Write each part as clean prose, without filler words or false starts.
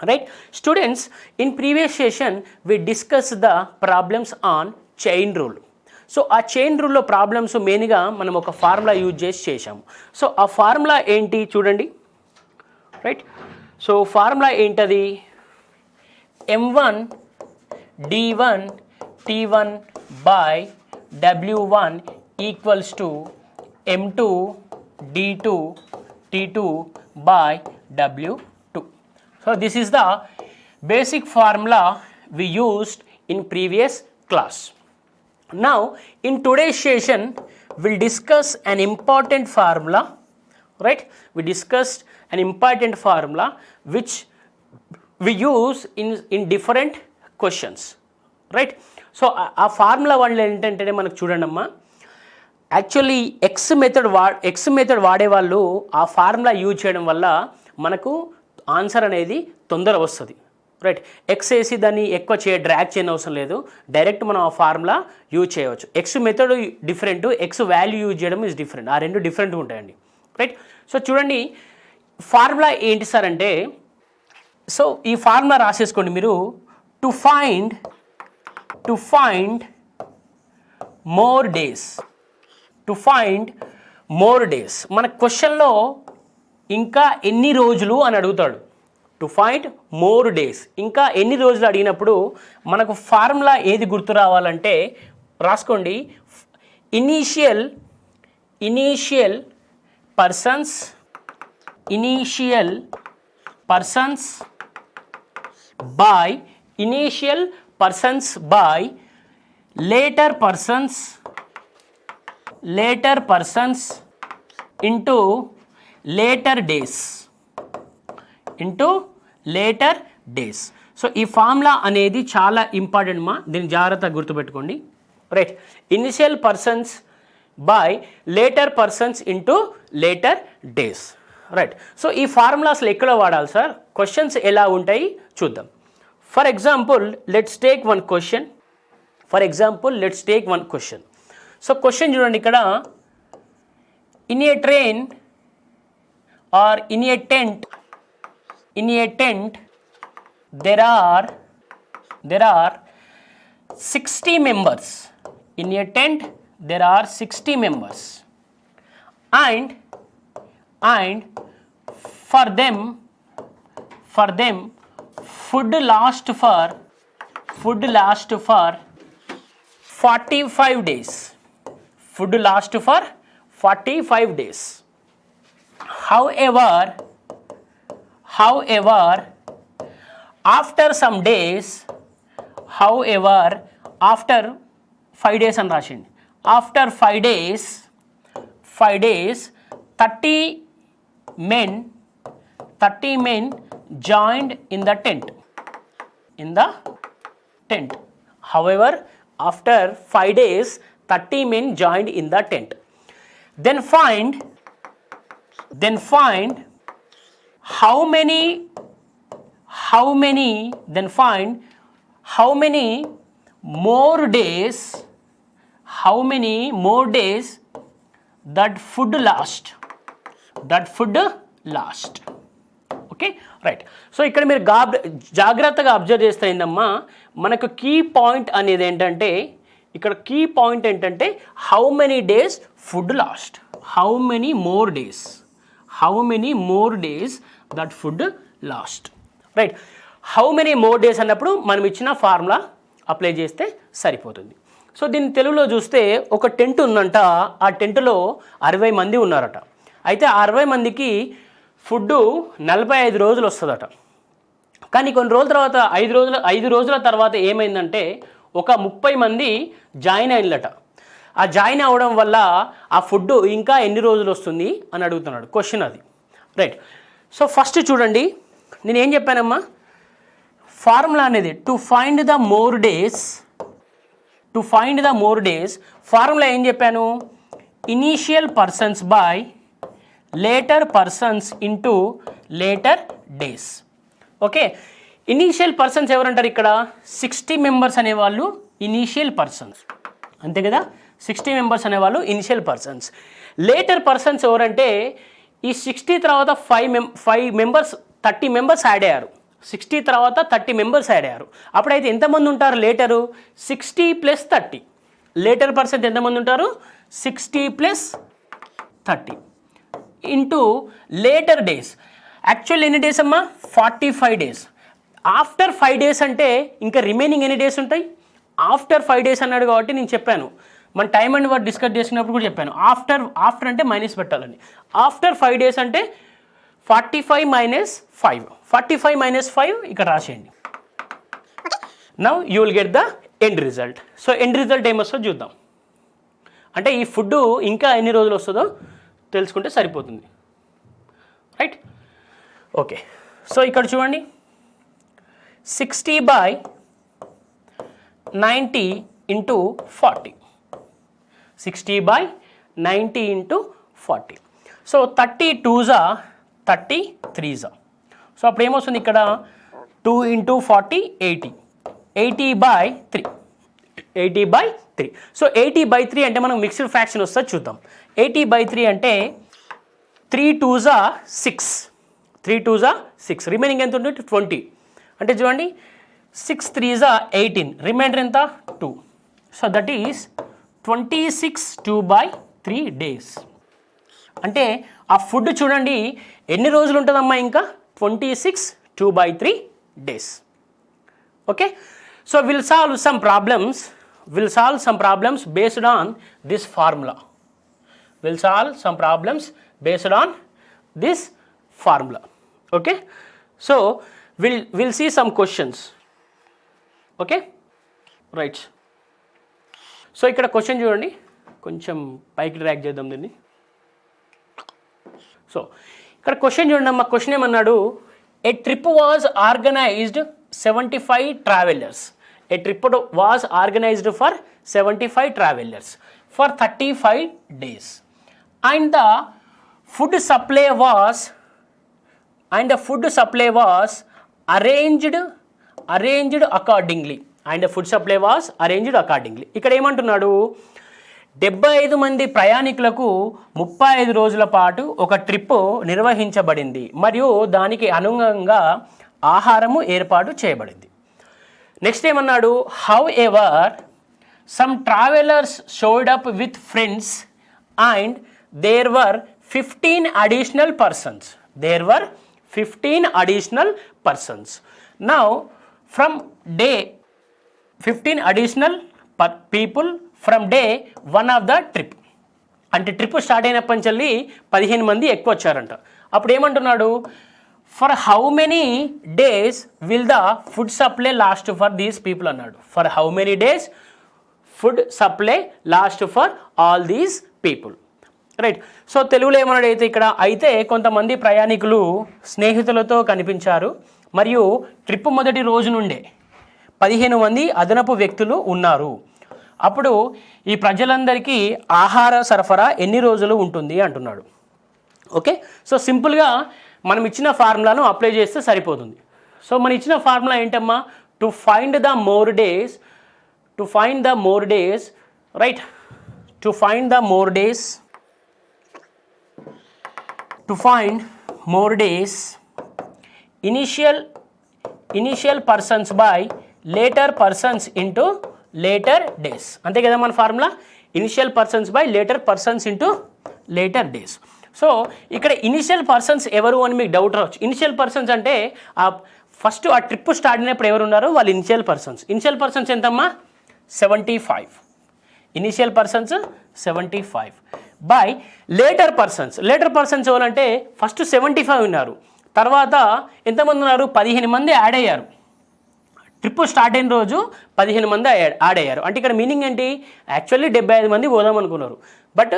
Right? Students, in previous session we discussed the problems on chain rule. So ఆ chain రూల్లో problems మెయిన్గా మనం ఒక formula use చేసి చేసాము. సో ఆ ఫార్ములా ఏంటి చూడండి. రైట్, సో ఫార్ములా ఏంటది? M1 D1 T1 by W1 equals to M2 D2 T2 by W2. So this is the basic formula we used in previous class. Now in today's session we'll discuss an important formula, right? We discussed an important formula which we use in different questions, right? So ఆ formula వన్లో ఏంటంటే మనకు చూడండి అమ్మా, actually X method వాడేవాళ్ళు ఆ formula use చేయడం వల్ల మనకు ఆన్సర్ అనేది తొందర వస్తుంది. రైట్, ఎక్స్ వేసి దాన్ని ఎక్కువ డ్రాగ్ చేయని అవసరం లేదు, డైరెక్ట్ మనం ఆ ఫార్ములా యూజ్ చేయవచ్చు. X method different, X value use చేయడం ఇస్ డిఫరెంట్, ఆ రెండు డిఫరెంట్ ఉంటాయండి. రైట్, సో చూడండి ఫార్ములా ఏంటి సార్ అంటే, సో ఈ ఫార్ములా రాసేసుకోండి మీరు. టు ఫైండ్ మోర్ డేస్, మన క్వశ్చన్లో ఇంకా ఎన్ని రోజులు అని అడుగుతాడు. టు ఫైండ్ మోర్ డేస్, ఇంకా ఎన్ని రోజులు అడిగినప్పుడు మనకు ఫార్ములా ఏది గుర్తు రావాలంటే రాసుకోండి. Initial persons by later persons into later days. So ఈ ఫార్ములా అనేది చాలా ఇంపార్టెంట్ మా, దీన్ని జాగ్రత్తగా గుర్తుపెట్టుకోండి. Right, initial persons by later persons into later days. Right, so ఈ ఫార్ములాస్లో ఎక్కడ వాడాలి సార్, క్వశ్చన్స్ ఎలా ఉంటాయి చూద్దాం. For example let's take one question. So question చూడండి ఇక్కడ, in a train or in a tent there are 60 members. In a tent there are 60 members, and for them food lasts for 45 days. However, after 5 days అని రాసింది. After 5 days 30 men joined in the tent. However, after 5 days 30 men joined in the tent. Then find how many more days that food last. Okay, right. So ఇక్కడ మీరు జాగ్రత్తగా observe చేస్తే ఏంటమ్మా, మనకు key point అనేది ఏంటంటే, ఇక్కడ కీ పాయింట్ ఏంటంటే how many days food lost, how many more days that food lost. Right, how many more days అన్నప్పుడు మనం ఇచ్చిన ఫార్ములా అప్లై చేస్తే సరిపోతుంది. సో దీన్ని తెలుగులో చూస్తే, ఒక టెంట్ ఉందంట, ఆ టెంట్లో 60 మంది ఉన్నారట. అయితే 60 మందికి ఫుడ్డు 45 రోజులు వస్తుందట. కానీ కొన్ని రోజుల తర్వాత 5 రోజుల తర్వాత ఏమైందంటే ఒక 30 మంది జాయిన్ అయినలట. ఆ జాయిన్ అవ్వడం వల్ల ఆ ఫుడ్ ఇంకా ఎన్ని రోజులు వస్తుంది అని అడుగుతున్నాడు, క్వశ్చన్ అది. రైట్, సో ఫస్ట్ చూడండి నేను ఏం చెప్పానమ్మా, ఫార్ములా అనేది to find the more days formula ఏం చెప్పాను, initial persons by later persons into later days. Okay, initial persons ఎవరంటారు ఇక్కడ, 60 మెంబర్స్ అనేవాళ్ళు ఇనీషియల్ పర్సన్స్, అంతే కదా. 60 మెంబర్స్ అనేవాళ్ళు ఇనిషియల్ పర్సన్స్. లేటర్ పర్సన్స్ ఎవరంటే ఈ 60 తర్వాత 5 మెంబర్స్ 30 మెంబర్స్ యాడ్ అయ్యారు. 60 తర్వాత 30 మెంబర్స్ యాడ్ అయ్యారు. అప్పుడైతే ఎంతమంది ఉంటారు లేటరు? 60 + 30. లేటర్ పర్సెంట్ ఎంతమంది ఉంటారు? 60 + 30 ఇంటూ లేటర్ డేస్. యాక్చువల్ ఎన్ని డేస్ అమ్మా? 45 డేస్. ఆఫ్టర్ 5 డేస్ అంటే ఇంకా రిమైనింగ్ ఎన్ని డేస్ ఉంటాయి? ఆఫ్టర్ 5 డేస్ అన్నాడు కాబట్టి నేను చెప్పాను, మన టైమ్ అండ్ వర్క్ డిస్కస్ చేసినప్పుడు కూడా చెప్పాను, ఆఫ్టర్ అంటే మైనస్ పెట్టాలని. ఆఫ్టర్ 5 డేస్ అంటే 45 - 5. 45 - 5 ఇక్కడ రాసేయండి. Now you will get the end result. So end result ఏమొస్తుందో చూద్దాం. అంటే ఈ ఫుడ్ ఇంకా ఎన్ని రోజులు వస్తుందో తెలుసుకుంటే సరిపోతుంది, రైట్? ఓకే, సో ఇక్కడ చూడండి, 60/90 × 40. 60/90 × 40. So 32s 33s. సో అప్పుడు ఏమొస్తుంది ఇక్కడ? 2 × 40 80. 80/3. 80/3. సో 80/3 అంటే మనం మిక్స్డ్ ఫ్రాక్షన్ వస్తుంది చూద్దాం. 80/3 అంటే 3 2s 6. 3 2s 6. రిమైనింగ్ ఎంత ఉంటుంది? 20. అంటే చూడండి, 6 3s 18. రిమైండర్ ఎంత? 2. So that is 26 2/3 days. అంటే ఆ ఫుడ్ చూడండి ఎన్ని రోజులు ఉంటుందమ్మా? ఇంకా 26 2/3 days. Okay, so will solve some problems based on this formula. Okay, so we'll see some questions. Okay, right. So ఇక్కడ క్వశ్చన్ చూడండి, కొంచెం పైకి డ్రాగ్ చేద్దాం దీన్ని. సో ఇక్కడ క్వశ్చన్ చూడండి అమ్మా. క్వశ్చన్ ఏమన్నాడు? A trip was organised 75 travelers. A trip was organized for 75 travelers for 35 days. And the food supply was arranged accordingly. ఇక్కడ ఏమంటున్నాడు? 75 మంది ప్రయాణికులకు 35 రోజుల పాటు ఒక ట్రిప్ నిర్వహించబడింది మరియు దానికి అనుగుణంగా ఆహారము ఏర్పాటు చేయబడింది. నెక్స్ట్ ఏమన్నాడు? However some travellers showed up with friends and there were 15 additional persons. Now from day 15 additional people from day 1 of the trip. అంటే ట్రిప్ స్టార్ట్ అయినప్పటి నుంచి 15 మంది ఎక్కువ వచ్చారంట. అప్పుడు ఏమంటున్నాడు? For how many days will the food supply last for these people అన్నాడు. For how many days food supply last for all these people, right? So తెలుగులో ఏమన్నాడు అయితే కొంతమంది ప్రయాణికులు స్నేహితులతో కనిపించారు మరియు ట్రిప్ మొదటి రోజు నుండే 15 మంది అదనపు వ్యక్తులు ఉన్నారు. అప్పుడు ఈ ప్రజలందరికీ ఆహార సరఫరా ఎన్ని రోజులు ఉంటుంది అంటున్నాడు. ఓకే, సో సింపుల్గా మనం ఇచ్చిన ఫార్ములాను అప్లై చేస్తే సరిపోతుంది. సో మన ఇచ్చిన ఫార్ములా ఏంటమ్మా? To find the more days, right? To find more days initial persons by later persons into later days. అంతే కదా మన formula? Initial persons by later persons into later days. So ఇక్కడ initial persons ఎవరు అని మీకు doubt రావచ్చు. Initial persons అంటే first ఆ ట్రిప్ స్టార్ట్ అయినప్పుడు ఎవరు ఉన్నారో వాళ్ళు ఇనిషియల్ పర్సన్స్ ఎంతమ్మా? 75. Initial persons 75 by later persons ఎవరంటే ఫస్ట్ 75 ఉన్నారు, తర్వాత ఎంతమంది ఉన్నారు? 15 మంది యాడ్ అయ్యారు. ట్రిప్ స్టార్ట్ అయిన రోజు 15 మంది యాడ్ అయ్యారు. అంటే ఇక్కడ మీనింగ్ ఏంటి? యాక్చువల్లీ 75 మంది పోదాం అనుకున్నారు, బట్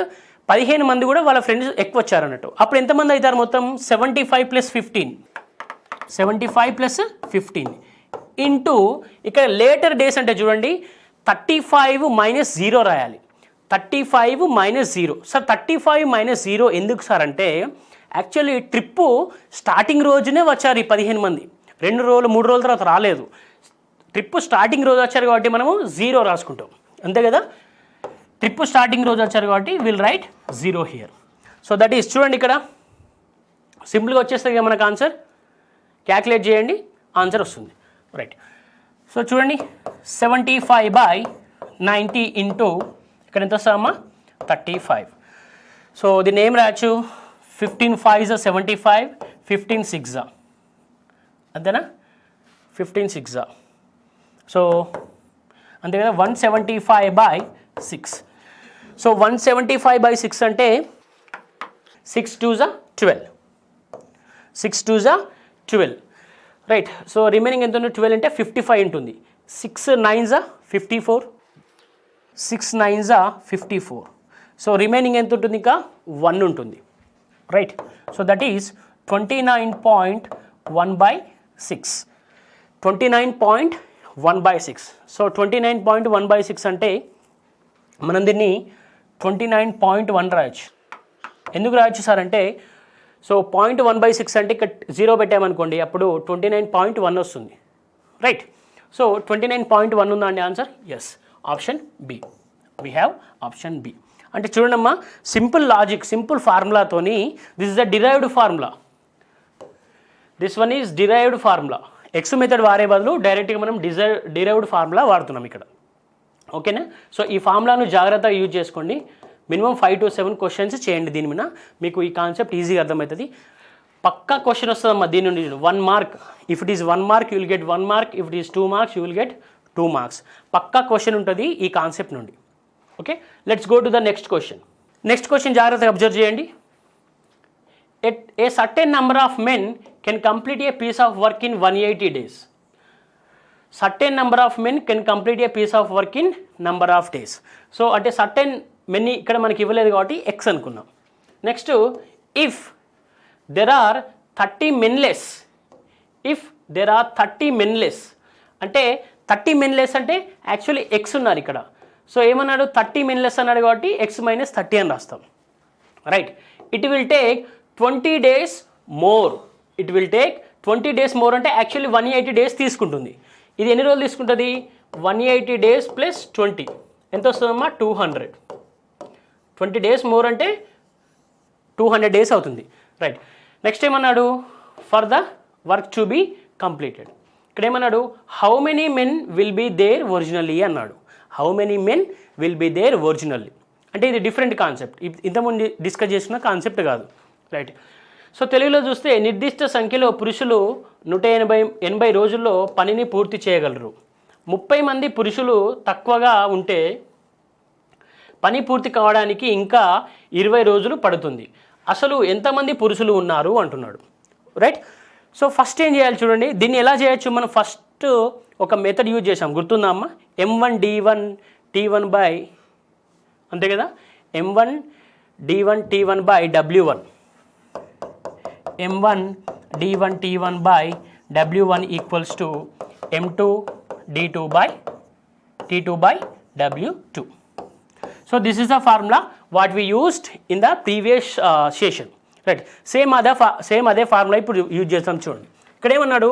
15 మంది కూడా వాళ్ళ ఫ్రెండ్స్ ఎక్కువ వచ్చారు అన్నట్టు. అప్పుడు ఎంతమంది అవుతారు మొత్తం? 75 + 15 ఇంటూ ఇక్కడ లేటర్ డేస్ అంటే చూడండి 35 - 0 రాయాలి. 35 - 0. సార్ 35 - 0 ఎందుకు సార్ అంటే యాక్చువల్లీ ట్రిప్పు స్టార్టింగ్ రోజునే వచ్చారు ఈ 15 మంది. 2 రోజులు 3 రోజుల తర్వాత రాలేదు. ట్రిప్ స్టార్టింగ్ రోజు వచ్చారు కాబట్టి మనము 0 రాసుకుంటాం, అంతే కదా? ట్రిప్ స్టార్టింగ్ రోజు వచ్చారు కాబట్టి will write 0 here. So that is చూడండి ఇక్కడ సింపుల్గా వచ్చేస్తుంది కదా మనకు ఆన్సర్. క్యాల్కులేట్ చేయండి, ఆన్సర్ వస్తుంది. రైట్. సో చూడండి 75/90 ఇంటూ ఇక్కడ ఎంత వస్తుందమ్మా 35. సో దీన్ని ఏం రాయచ్చు 15 5s 75, 15 6s అంతేనా 15 6s. సో అంతే కదా 175/6. సో 175/6 అంటే 6 2s 12, 6 2s 12. Right. So remaining ఎంత ఉంది 12 అంటే 55 ఉంటుంది. 6 9s 54, 6 9s 54. సో రిమైనింగ్ ఎంత ఉంటుంది ఇంకా 1 ఉంటుంది. Right. So that is 29.1/6, 29.1/6. So 29.1/6 అంటే మనం దీన్ని 29.1 రాయొచ్చు. ఎందుకు రాయొచ్చు సార్ అంటే సో 0.1/6 అంటే ఇక్కడ 0 పెట్టామనుకోండి అప్పుడు 29.1 వస్తుంది. రైట్. సో 29.1 ఉందా అండి answer? Yes, option B. We have option B. అంటే చూడండమ్మా సింపుల్ లాజిక్, సింపుల్ ఫార్ములాతోని this is the derived formula, this one is derived formula. X method వాడే బదులు డైరెక్ట్గా మనం డిరైవ్డ్ ఫార్ములా వాడుతున్నాం ఇక్కడ. ఓకేనా? సో ఈ ఫార్ములాను జాగ్రత్తగా యూజ్ చేసుకోండి. మినిమం 5 to 7 క్వశ్చన్స్ చేయండి దీని మీద, మీకు ఈ కాన్సెప్ట్ ఈజీగా అర్థమవుతుంది. పక్కా క్వశ్చన్ వస్తుందమ్మా దీని నుండి 1 mark. If it is 1 mark you will get 1 mark, if it is 2 marks you will get 2 marks. పక్కా క్వశ్చన్ ఉంటుంది ఈ కాన్సెప్ట్ నుండి. Okay, let's go to the next question. Next question జాగ్రత్తగా అబ్జర్వ్ చేయండి. A certain number of men can complete a piece of work in 180 days. Certain number of men can complete a piece of work in number of days. So అంటే certain men ఇక్కడ మనకి ఇవ్వలేదు కాబట్టి x అనుకున్నాం. Next if there are 30 men less, if there are 30 men less అంటే 30 men less అంటే actually x ఉన్నారు ఇక్కడ. సో ఏమన్నాడు 30 men less అన్నాడు కాబట్టి ఎక్స్ మైనస్ 30 అని రాస్తాం. Right. It will take 20 days more. It will take 20 days more అంటే యాక్చువల్లీ 180 days తీసుకుంటుంది. ఇది ఎన్ని రోజులు తీసుకుంటుంది? 180 days ప్లస్ 20 ఎంత వస్తుందమ్మా 200. 20 days మోర్ అంటే 200 days అవుతుంది. రైట్. నెక్స్ట్ ఏమన్నాడు for the work to be completed. ఇక్కడ ఏమన్నాడు how many men will be there originally అన్నాడు. How many men will be there originally అంటే ఇది డిఫరెంట్ కాన్సెప్ట్, ఇంతకుముందు డిస్కస్ చేసిన కాన్సెప్ట్ కాదు. రైట్. సో తెలుగులో చూస్తే నిర్దిష్ట సంఖ్యలో పురుషులు 180 రోజుల్లో పనిని పూర్తి చేయగలరు. 30 మంది పురుషులు తక్కువగా ఉంటే పని పూర్తి కావడానికి ఇంకా 20 రోజులు పడుతుంది. అసలు ఎంతమంది పురుషులు ఉన్నారు అంటున్నాడు. రైట్. సో ఫస్ట్ ఏం చేయాలి చూడండి, దీన్ని ఎలా చేయొచ్చు మనం ఫస్ట్ ఒక మెథడ్ యూజ్ చేసాం గుర్తుందా అమ్మ, M1 D1 T1 బై అంతే కదా, M1 D1 T1 by W1, M1 D1 T1 by W1 equals to M2 D2 by T2 by W2. So this is the formula what we used in the previous session. Right. Same అదే formula ఇప్పుడు use చేస్తాం చూడండి. ఇక్కడ ఏమన్నాడు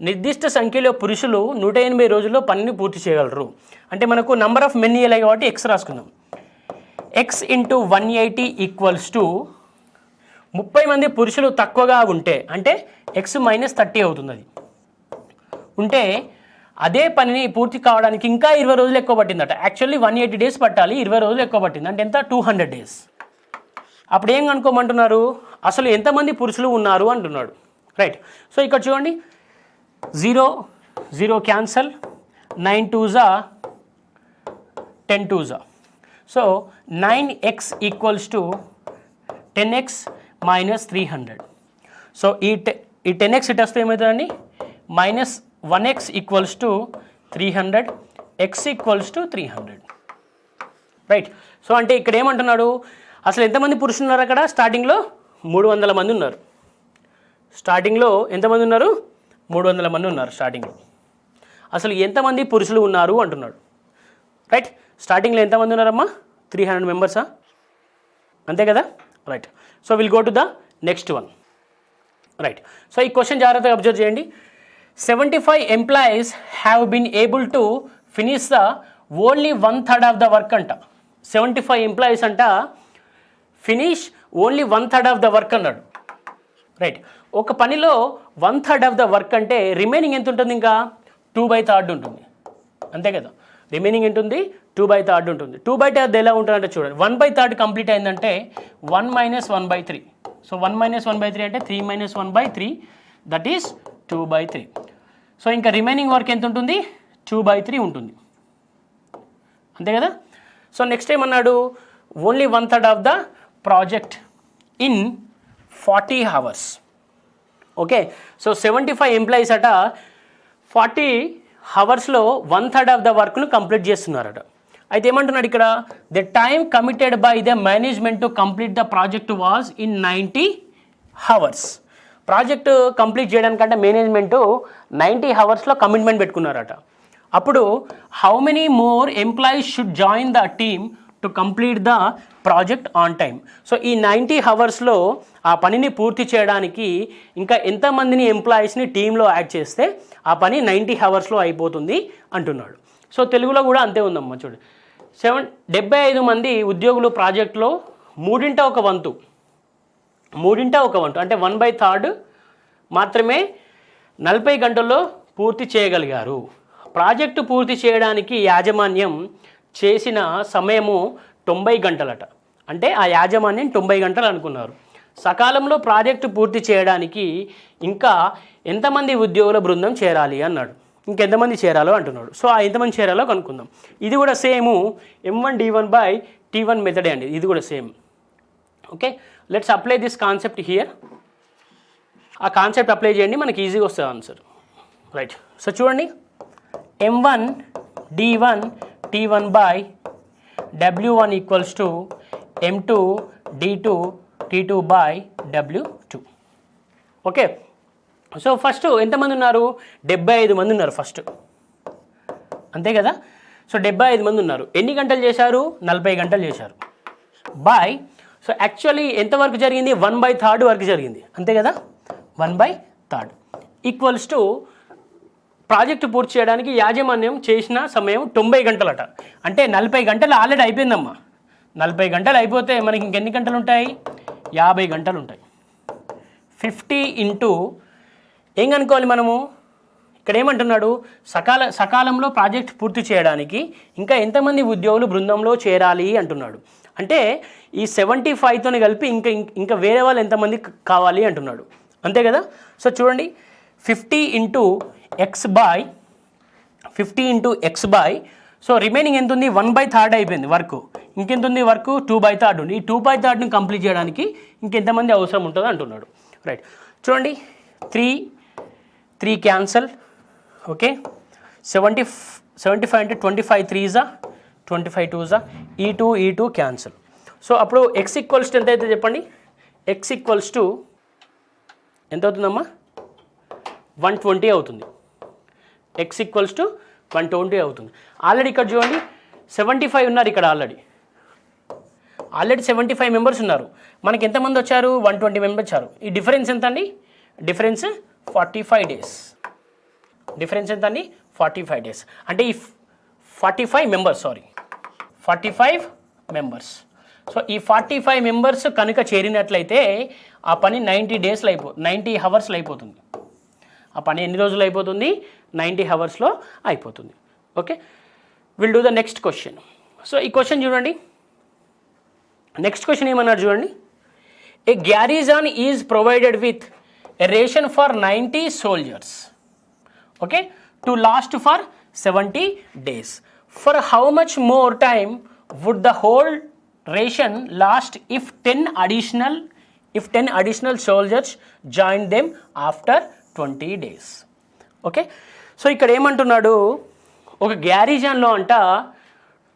నిర్దిష్ట సంఖ్యలో పురుషులు 180 రోజుల్లో పనిని పూర్తి చేయగలరు. అంటే మనకు నంబర్ ఆఫ్ మెన్ ఇవ్వాలి కాబట్టి ఎక్స్ రాసుకుందాం. ఎక్స్ ఇంటూ 180 ఈక్వల్స్ టు 30 మంది పురుషులు తక్కువగా ఉంటే అంటే ఎక్స్ మైనస్ 30 అవుతుంది. అది ఉంటే అదే పనిని పూర్తి కావడానికి ఇంకా 20 రోజులు ఎక్కువ పట్టిందట. యాక్చువల్లీ 180 days పట్టాలి, 20 రోజులు ఎక్కువ పట్టింది అంటే ఎంత 200 days. అప్పుడు ఏం కనుక్కోమంటున్నారు అసలు ఎంతమంది పురుషులు ఉన్నారు అంటున్నాడు. రైట్. సో ఇక్కడ చూడండి 0 0 cancel, 9 2s 10 2s. So 9x equals to 10x minus 300. So ఈ 10x ఇటు వస్తే ఏమవుతుందండి minus 1x equals to 300, x equals to 300. Right. So అంటే ఇక్కడ ఏమంటున్నాడు అసలు ఎంతమంది పురుషులు ఉన్నారు అక్కడ స్టార్టింగ్లో 300 మంది ఉన్నారు. స్టార్టింగ్లో ఎంతమంది ఉన్నారు 300 మంది ఉన్నారు స్టార్టింగ్లో. అసలు ఎంతమంది పురుషులు ఉన్నారు అంటున్నాడు. రైట్. స్టార్టింగ్లో ఎంతమంది ఉన్నారమ్మా 300 మెంబర్సా అంతే కదా. Right. So will go to the next one. Right. So ఈ క్వశ్చన్ జాగ్రత్తగా అబ్జర్వ్ చేయండి. 75 employees have been able to finish the only 1/3 of the work అంట. 75 ఎంప్లాయీస్ అంట finish only 1/3 of the work అన్నాడు. రైట్. ఒక పనిలో 1/3 ఆఫ్ ద వర్క్ అంటే remaining ఎంత ఉంటుంది, ఇంకా 2/3 ఉంటుంది, అంతే కదా. రిమైనింగ్ ఎంత ఉంది, 2/3 ఉంటుంది. 2/3 ఎలా ఉంటుందంటే చూడండి, 1/3 కంప్లీట్ అయిందంటే 1 - 1/3. సో 1 - 1/3 అంటే 3 - 1/3, దట్ ఈస్ 2/3. సో ఇంకా రిమైనింగ్ వర్క్ ఎంత ఉంటుంది, 2/3 ఉంటుంది, అంతే కదా. సో నెక్స్ట్ ఏమన్నాడు, only 1/3 of the project in 40 hours. Okay. So 75 employees అట 40 hours-లో 1/3 ఆఫ్ ద వర్క్ను కంప్లీట్ చేస్తున్నారట. అయితే ఏమంటున్నాడు ఇక్కడ, the time committed by the management to complete the project was in 90 hours. Project complete చేయడానికంటే మేనేజ్మెంటు 90 hours-లో కమిట్మెంట్ పెట్టుకున్నారట. అప్పుడు how many more employees should join the team to complete the project on time. So ఈ 90 hours-లో ఆ పనిని పూర్తి చేయడానికి ఇంకా ఎంతమందిని ఎంప్లాయీస్ని టీంలో యాడ్ చేస్తే ఆ పని 90 hours-లో అయిపోతుంది అంటున్నాడు. సో తెలుగులో కూడా అంతే ఉందమ్మా చూడు. 75 మంది ఉద్యోగులు ప్రాజెక్టులో మూడింట ఒక వంతు అంటే 1/3 మాత్రమే 40 గంటల్లో పూర్తి చేయగలిగారు. ప్రాజెక్టు పూర్తి చేయడానికి యాజమాన్యం చేసిన సమయము 90 గంటలట. అంటే ఆ యాజమాన్యం 90 గంటలు అనుకున్నారు. సకాలంలో ప్రాజెక్టు పూర్తి చేయడానికి ఇంకా ఎంతమంది ఉద్యోగుల బృందం చేరాలి అన్నాడు. ఇంకెంతమంది చేరాలో అంటున్నాడు. సో ఆ ఎంతమంది చేరాలో కనుక్కుందాం. ఇది కూడా సేము M1D1/T1 మెథడే అండి, ఇది కూడా same. Okay, let's apply this concept here. ఆ కాన్సెప్ట్ అప్లై చేయండి, మనకి ఈజీగా వస్తుంది ఆన్సర్. రైట్. సో చూడండి, M1D1/T1/W1 = M2D2T2/W2. Okay. So first ఎంతమంది ఉన్నారు, 75 మంది ఉన్నారు ఫస్ట్, అంతే కదా. సో 75 మంది ఉన్నారు. ఎన్ని గంటలు చేశారు, 40 గంటలు చేశారు. బై, సో యాక్చువల్లీ ఎంతవరకు జరిగింది, 1/3 వరకు జరిగింది, అంతే కదా. 1/3 = ప్రాజెక్టు పూర్తి చేయడానికి యాజమాన్యం చేసిన సమయం 90 గంటలట. అంటే 40 గంటలు ఆల్రెడీ అయిపోయిందమ్మా. 40 గంటలు అయిపోతే మనకి ఇంకెన్ని గంటలు ఉంటాయి, 50 గంటలు ఉంటాయి. 50 ఇంటూ ఏం కనుక్కోవాలి మనము, ఇక్కడ ఏమంటున్నాడు, సకాలంలో ప్రాజెక్ట్ పూర్తి చేయడానికి ఇంకా ఎంతమంది ఉద్యోగులు బృందంలో చేరాలి అంటున్నాడు. అంటే ఈ 75తో కలిపి ఇంకా వేరే వాళ్ళు ఎంతమంది కావాలి అంటున్నాడు, అంతే కదా. సో చూడండి, 50 into x by so remaining ఎంత ఉంది, 1/3 అయిపోయింది వర్క్. ఇంకెంత ఉంది వర్క్, 2/3 ఉంది. ఈ 2/3ని కంప్లీట్ చేయడానికి ఇంకెంతమంది అవసరం ఉంటుంది అంటున్నాడు. రైట్. చూడండి, 3 క్యాన్సల్. ఓకే, 75 అంటే 25 3s 25 2s, ఈ 2 క్యాన్సల్. సో అప్పుడు x = ఎంత అయితే చెప్పండి, x = ఎంత అవుతుందమ్మా, 120 అవుతుంది. x = 120 అవుతుంది. ఆల్రెడీ ఇక్కడ చూడండి 75 ఉన్నారు, ఇక్కడ ఆల్రెడీ 75 మెంబర్స్ ఉన్నారు. మనకి ఎంతమంది వచ్చారు, 120 మెంబర్స్ వచ్చారు. ఈ డిఫరెన్స్ ఎంత అండి, డిఫరెన్స్ 45 days. డిఫరెన్స్ ఎంత అండి, 45 days. అంటే ఈ 45 మెంబర్స్. సో ఈ 45 మెంబర్స్ కనుక చేరినట్లయితే ఆ పని 90 hours అయిపోతుంది. ఆ పని ఎన్ని రోజులు అయిపోతుంది, 90 hours అయిపోతుంది. Okay, will do the next question. So ఈ క్వశ్చన్ చూడండి, నెక్స్ట్ క్వశ్చన్ ఏమన్నారు చూడండి. A garrison is provided with a ration for 90 soldiers, okay, to last for 70 days. For how much more time would the whole ration last if 10 additional soldiers join them after 20 days. Okay, so ఇక్కడ ఏమంటున్నాడు, ఒక గ్యారిజన్లో అంట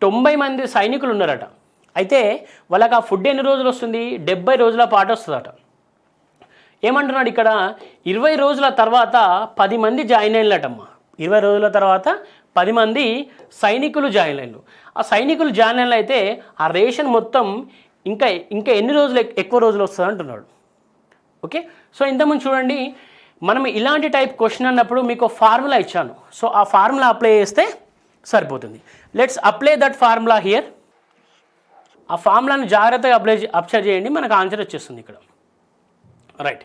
90 మంది సైనికులు ఉన్నారట. అయితే వాళ్ళకి ఆ ఫుడ్ ఎన్ని రోజులు వస్తుంది, 70 రోజుల పాటు వస్తుందట. ఏమంటున్నాడు ఇక్కడ, 20 రోజుల తర్వాత 10 మంది జాయిన్ అయినట్టమ్మా. 20 రోజుల తర్వాత 10 మంది సైనికులు జాయిన్ అయినారు. ఆ సైనికులు జాయిన్ అయిన అయితే ఆ రేషన్ మొత్తం ఇంకా ఎన్ని రోజులు ఎక్కువ రోజులు వస్తుంది అంటున్నాడు. ఓకే, సో ఇంతకుముందు చూడండి, మనం ఇలాంటి టైప్ క్వశ్చన్ అన్నప్పుడు మీకు ఫార్ములా ఇచ్చాను. సో ఆ ఫార్ములా అప్లై చేస్తే సరిపోతుంది. Let's apply that formula here. ఆ ఫార్ములాను జాగ్రత్తగా అబ్జర్వ్ చేయండి, మనకు ఆన్సర్ వచ్చేస్తుంది ఇక్కడ. Right.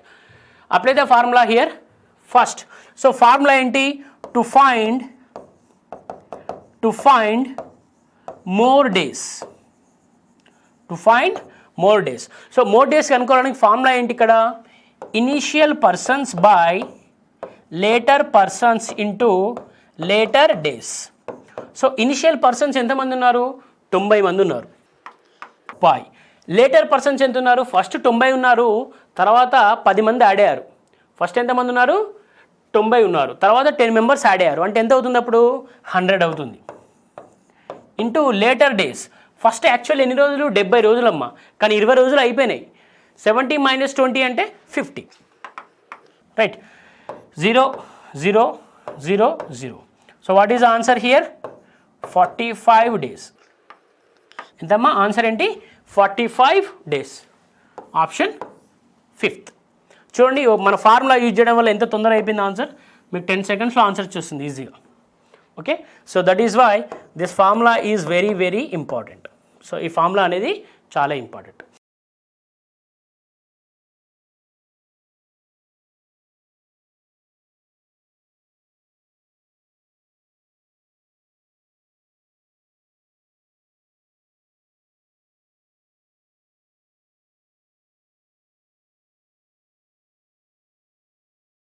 Apply the formula here first. So formula ఏంటి? To find more days. To find more days. So more days కనుక్కోవడానికి ఫార్ములా ఏంటి ఇక్కడ? Initial persons by later persons into later days. So initial persons ఎంతమంది ఉన్నారు? 90 మంది ఉన్నారు. Bye later persons ఎంత ఉన్నారు? ఫస్ట్ 90 ఉన్నారు, తర్వాత 10 మంది యాడ్ అయ్యారు. ఫస్ట్ ఎంతమంది ఉన్నారు? 90 ఉన్నారు, తర్వాత 10 మెంబర్స్ యాడ్ అయ్యారు. అంటే ఎంత అవుతుంది అప్పుడు? 100 అవుతుంది. Into later days. First actual ఎన్ని రోజులు? 70 రోజులమ్మా, కానీ 20 రోజులు అయిపోయినాయి. 70 - 20 అంటే 50. Right. 0 0 0 0. So what is answer here? 45 days. ఎంతమ్మా ఆన్సర్ ఏంటి? 45 డేస్. Option 5th. చూడండి మన ఫార్ములా యూజ్ చేయడం వల్ల ఎంత తొందరగా అయిపోయింది ఆన్సర్. మీకు 10 సెకండ్స్లో ఆన్సర్ వచ్చేస్తుంది ఈజీగా. Okay, so that is why this formula is very very important. So ఈ ఫార్ములా అనేది చాలా ఇంపార్టెంట్.